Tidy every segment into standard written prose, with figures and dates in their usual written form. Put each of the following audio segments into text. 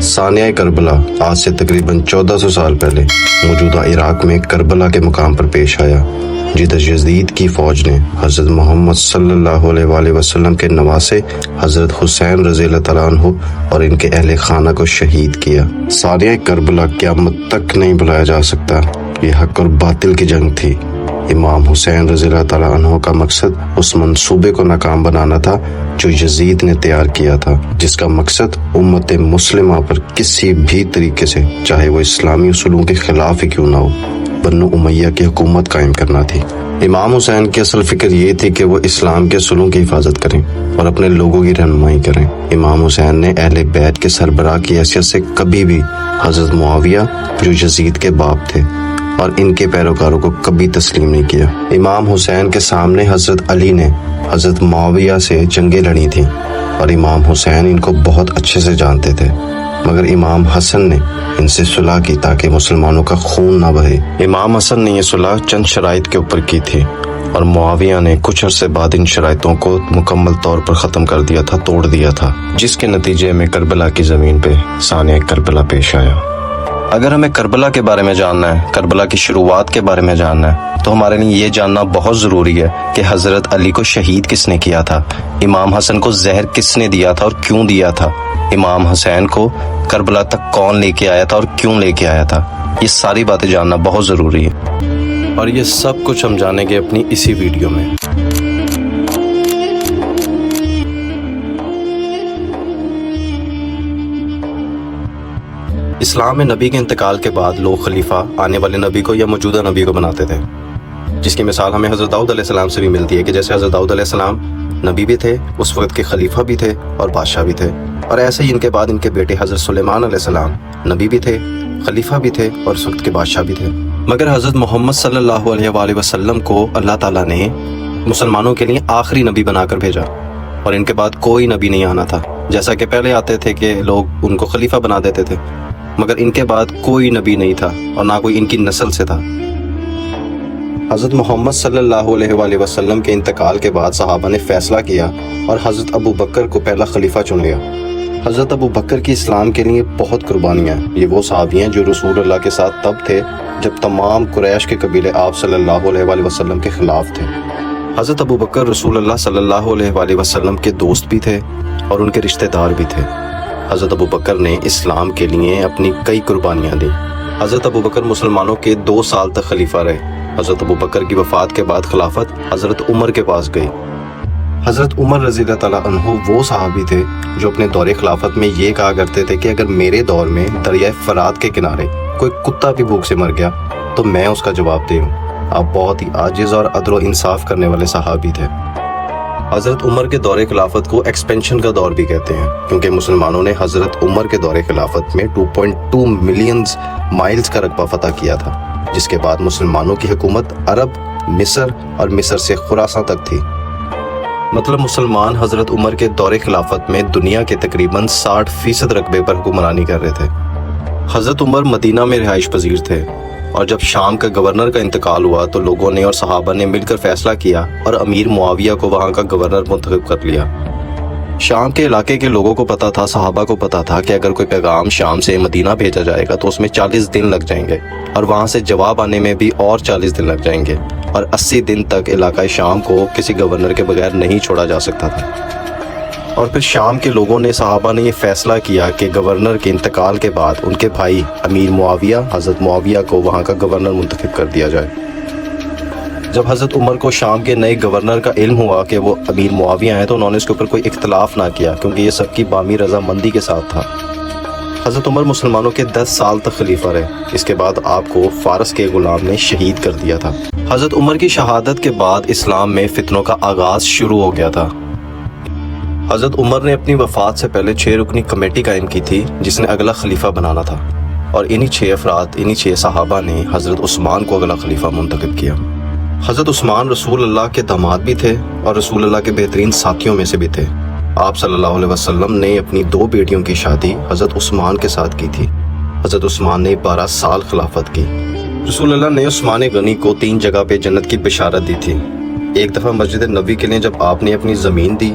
ثانیہ کربلا آج سے تقریباً 1400 سال پہلے موجودہ عراق میں کربلا کے مقام پر پیش آیا، جدھر یزید کی فوج نے حضرت محمد صلی اللہ علیہ وآلہ وسلم کے نواسے حضرت حسین رضی اللہ تعالیٰ عنہ اور ان کے اہل خانہ کو شہید کیا۔ ثانیہ کربلا قیامت تک نہیں بھلایا جا سکتا۔ یہ حق اور باطل کی جنگ تھی۔ امام حسین رضی اللہ تعالیٰ عنہ کا مقصد اس منصوبے کو ناکام بنانا تھا جو یزید نے تیار کیا تھا، جس کا مقصد امت مسلمہ پر کسی بھی طریقے سے، چاہے وہ اسلامی اصولوں کے خلاف ہی کیوں نہ ہو، بنو امیہ کی حکومت قائم کرنا تھی۔ امام حسین کی اصل فکر یہ تھی کہ وہ اسلام کے اصولوں کی حفاظت کریں اور اپنے لوگوں کی رہنمائی کریں۔ امام حسین نے اہل بیت کے سربراہ کی حیثیت سے کبھی بھی حضرت معاویہ جو یزید کے باپ تھے اور ان کے پیروکاروں کو کبھی تسلیم نہیں کیا۔ امام حسین کے سامنے حضرت علی نے حضرت معاویہ سے جنگیں لڑی تھیں اور امام حسین ان کو بہت اچھے سے جانتے تھے، مگر امام حسن نے ان سے صلح کی تاکہ مسلمانوں کا خون نہ بہے۔ امام حسن نے یہ صلح چند شرائط کے اوپر کی تھی اور معاویہ نے کچھ عرصے بعد ان شرائطوں کو مکمل طور پر ختم کر دیا تھا، توڑ دیا تھا، جس کے نتیجے میں کربلا کی زمین پہ ثانیہ کربلا پیش آیا۔ اگر ہمیں کربلا کے بارے میں جاننا ہے، کربلا کی شروعات کے بارے میں جاننا ہے، تو ہمارے لیے یہ جاننا بہت ضروری ہے کہ حضرت علی کو شہید کس نے کیا تھا، امام حسن کو زہر کس نے دیا تھا اور کیوں دیا تھا، امام حسین کو کربلا تک کون لے کے آیا تھا اور کیوں لے کے آیا تھا۔ یہ ساری باتیں جاننا بہت ضروری ہے اور یہ سب کچھ ہم جانیں گے اپنی اسی ویڈیو میں۔ اسلام میں نبی کے انتقال کے بعد لوگ خلیفہ آنے والے نبی کو یا موجودہ نبی کو بناتے تھے، جس کی مثال ہمیں حضرت داؤد علیہ السلام سے بھی ملتی ہے کہ جیسے حضرت داؤد علیہ السلام نبی بھی تھے، اس وقت کے خلیفہ بھی تھے اور بادشاہ بھی تھے، اور ایسے ہی ان کے بعد ان کے بیٹے حضرت سلیمان علیہ السلام نبی بھی تھے، خلیفہ بھی تھے اور اس وقت کے بادشاہ بھی تھے۔ مگر حضرت محمد صلی اللہ علیہ وآلہ وسلم کو اللہ تعالیٰ نے مسلمانوں کے لیے آخری نبی بنا کر بھیجا اور ان کے بعد کوئی نبی نہیں آنا تھا۔ جیسا کہ پہلے آتے تھے کہ لوگ ان کو خلیفہ بنا دیتے تھے، مگر ان کے بعد کوئی نبی نہیں تھا اور نہ کوئی ان کی نسل سے تھا۔ حضرت محمد صلی اللہ علیہ وآلہ وسلم کے انتقال کے بعد صحابہ نے فیصلہ کیا اور حضرت ابو بکر کو پہلا خلیفہ چن لیا۔ حضرت ابو بکر کی اسلام کے لیے بہت قربانیاں ہیں۔ یہ وہ صحابی ہیں جو رسول اللہ کے ساتھ تب تھے جب تمام قریش کے قبیلے آپ صلی اللہ علیہ وآلہ وسلم کے خلاف تھے۔ حضرت ابو بکر رسول اللہ صلی اللہ علیہ وآلہ وسلم کے دوست بھی تھے اور ان کے رشتہ دار بھی تھے۔ حضرت ابو بکر نے اسلام کے لیے اپنی کئی قربانیاں دیں۔ حضرت ابو بکر مسلمانوں کے 2 سال تک خلیفہ رہے۔ حضرت ابو بکر کی وفات کے بعد خلافت حضرت عمر کے پاس گئی۔ حضرت عمر رضی اللہ تعالیٰ عنہ وہ صحابی تھے جو اپنے دور خلافت میں یہ کہا کرتے تھے کہ اگر میرے دور میں دریائے فرات کے کنارے کوئی کتا بھی بھوک سے مر گیا تو میں اس کا جواب دے ہوں۔ آپ بہت ہی عاجز اور عدل و انصاف کرنے والے صحابی تھے۔ حضرت عمر کے دور خلافت کو ایکسپینشن کا دور بھی کہتے ہیں، کیونکہ مسلمانوں نے حضرت عمر کے دور خلافت میں 2.2 ملین مائلز کا رقبہ فتح کیا تھا، جس کے بعد مسلمانوں کی حکومت عرب، مصر اور مصر سے خراساں تک تھی۔ مطلب مسلمان حضرت عمر کے دور خلافت میں دنیا کے تقریباً 60% رقبے پر حکمرانی کر رہے تھے۔ حضرت عمر مدینہ میں رہائش پذیر تھے اور جب شام کا گورنر کا انتقال ہوا تو لوگوں نے اور صحابہ نے مل کر فیصلہ کیا اور امیر معاویہ کو وہاں کا گورنر منتخب کر لیا۔ شام کے علاقے کے لوگوں کو پتا تھا، صحابہ کو پتا تھا کہ اگر کوئی پیغام شام سے مدینہ بھیجا جائے گا تو اس میں 40 دن لگ جائیں گے اور وہاں سے جواب آنے میں بھی اور 40 دن لگ جائیں گے اور 80 دن تک علاقہ شام کو کسی گورنر کے بغیر نہیں چھوڑا جا سکتا تھا۔ اور پھر شام کے لوگوں نے، صحابہ نے یہ فیصلہ کیا کہ گورنر کے انتقال کے بعد ان کے بھائی امیر معاویہ، حضرت معاویہ کو وہاں کا گورنر منتخب کر دیا جائے۔ جب حضرت عمر کو شام کے نئے گورنر کا علم ہوا کہ وہ امیر معاویہ ہیں تو انہوں نے اس کے اوپر کوئی اختلاف نہ کیا، کیونکہ یہ سب کی بامی رضامندی کے ساتھ تھا۔ حضرت عمر مسلمانوں کے 10 سال تک خلیفہ رہے۔ اس کے بعد آپ کو فارس کے غلام نے شہید کر دیا تھا۔ حضرت عمر کی شہادت کے بعد اسلام میں فتنوں کا آغاز شروع ہو گیا تھا۔ حضرت عمر نے اپنی وفات سے پہلے 6 رکنی کمیٹی قائم کی تھی جس نے اگلا خلیفہ بنانا تھا، اور انہی 6 افراد، انہی 6 صحابہ نے حضرت عثمان کو اگلا خلیفہ منتخب کیا۔ حضرت عثمان رسول اللہ کے داماد بھی تھے اور رسول اللہ کے بہترین ساتھیوں میں سے بھی تھے۔ آپ صلی اللہ علیہ وسلم نے اپنی 2 بیٹیوں کی شادی حضرت عثمان کے ساتھ کی تھی۔ حضرت عثمان نے 12 سال خلافت کی۔ رسول اللہ نے عثمان غنی کو 3 جگہ پہ جنت کی بشارت دی تھی۔ ایک دفعہ مسجد نبوی کے لیے جب آپ نے اپنی زمین دی،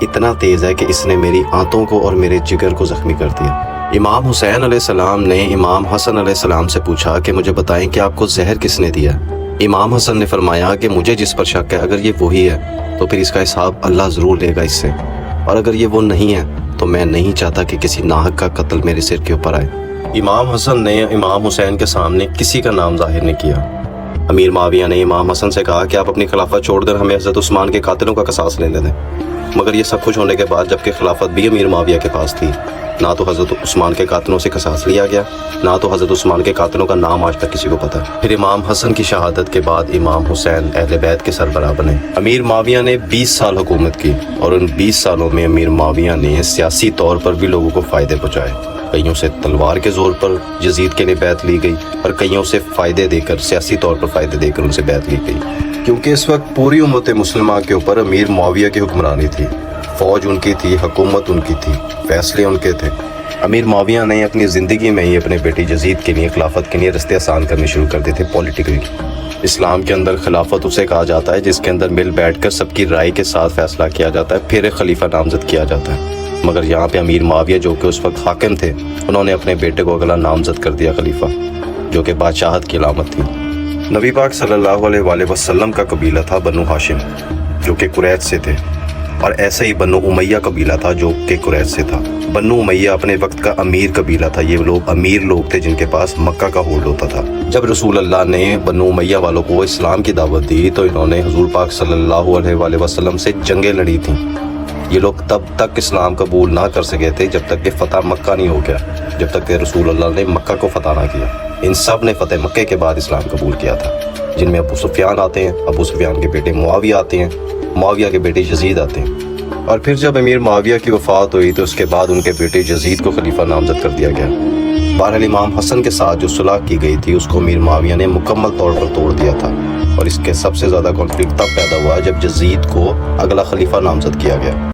اتنا تیز ہے کہ اس نے میری آنتوں کو اور میرے جگر کو زخمی کر دیا۔ امام حسین علیہ السلام نے امام حسن علیہ السلام سے پوچھا کہ مجھے بتائیں کہ آپ کو زہر کس نے دیا؟ امام حسن نے فرمایا کہ مجھے جس پر شک ہے اگر یہ وہی ہے تو پھر اس کا حساب اللہ ضرور لے گا اس سے، اور اگر یہ وہ نہیں ہے تو میں نہیں چاہتا کہ کسی ناحق کا قتل میرے سر کے اوپر آئے۔ امام حسن نے امام حسین کے سامنے کسی کا نام ظاہر نہیں کیا۔ امیر معاویہ نے امام حسن سے کہا کہ آپ اپنی خلافت چھوڑ کر ہمیں حضرت عثمان کے قاتلوں کا قصاص لینے دیں، مگر یہ سب کچھ ہونے کے بعد جبکہ خلافت بھی امیر معاویہ کے پاس تھی، نہ تو حضرت عثمان کے قاتلوں سے قصاص لیا گیا، نہ تو حضرت عثمان کے قاتلوں کا نام آج تک کسی کو پتہ۔ پھر امام حسن کی شہادت کے بعد امام حسین اہل بیت کے سربراہ بنے۔ امیر معاویہ نے 20 سال حکومت کی، اور ان 20 سالوں میں امیر معاویہ نے سیاسی طور پر بھی لوگوں کو فائدے پہنچائے۔ کئیوں سے تلوار کے زور پر یزید کے لیے بیعت لی گئی، اور کئیوں سے فائدے دے کر، سیاسی طور پر فائدے دے کر ان سے بیعت لی گئی، کیونکہ اس وقت پوری امت مسلمہ کے اوپر امیر معاویہ کی حکمرانی تھی۔ فوج ان کی تھی، حکومت ان کی تھی، فیصلے ان کے تھے۔ امیر معاویہ نے اپنی زندگی میں ہی اپنے بیٹے یزید کے لیے، خلافت کے لیے رستے آسان کرنے شروع کر دیے تھے پولیٹیکلی۔ اسلام کے اندر خلافت اسے کہا جاتا ہے جس کے اندر مل بیٹھ کر سب کی رائے کے ساتھ فیصلہ کیا جاتا ہے، پھر ایک خلیفہ نامزد کیا جاتا ہے۔ مگر یہاں پہ امیر معاویہ جو کہ اس وقت حاکم تھے، انہوں نے اپنے بیٹے کو اگلا نامزد کر دیا خلیفہ، جو کہ بادشاہت کی علامت تھی۔ نبی پاک صلی اللہ علیہ وآلہ وسلم کا قبیلہ تھا بنو ہاشم، جو کہ قریش سے تھے، اور ایسے ہی بنو امیہ قبیلہ تھا جو کہ قریش سے تھا۔ بنو امیہ اپنے وقت کا امیر قبیلہ تھا، یہ لوگ امیر لوگ تھے جن کے پاس مکہ کا ہولڈ ہوتا تھا۔ جب رسول اللہ نے بنو امیہ والوں کو اسلام کی دعوت دی تو انہوں نے حضور پاک صلی اللہ علیہ وآلہ وسلم سے جنگیں لڑی تھیں۔ یہ لوگ تب تک اسلام قبول نہ کر سکے تھے جب تک کہ فتح مکہ نہیں ہو گیا، جب تک کہ رسول اللہ نے مکہ کو فتح نہ کیا۔ ان سب نے فتح مکہ کے بعد اسلام قبول کیا تھا، جن میں ابو سفیان آتے ہیں، ابو سفیان کے بیٹے معاویہ آتے ہیں، معاویہ کے بیٹے یزید آتے ہیں، اور پھر جب امیر معاویہ کی وفات ہوئی تو اس کے بعد ان کے بیٹے یزید کو خلیفہ نامزد کر دیا گیا۔ بہرحال امام حسن کے ساتھ جو صلح کی گئی تھی اس کو امیر معاویہ نے مکمل طور پر توڑ دیا تھا، اور اس کے سب سے زیادہ کانفلکٹ تب پیدا ہوا جب یزید کو اگلا خلیفہ نامزد کیا گیا۔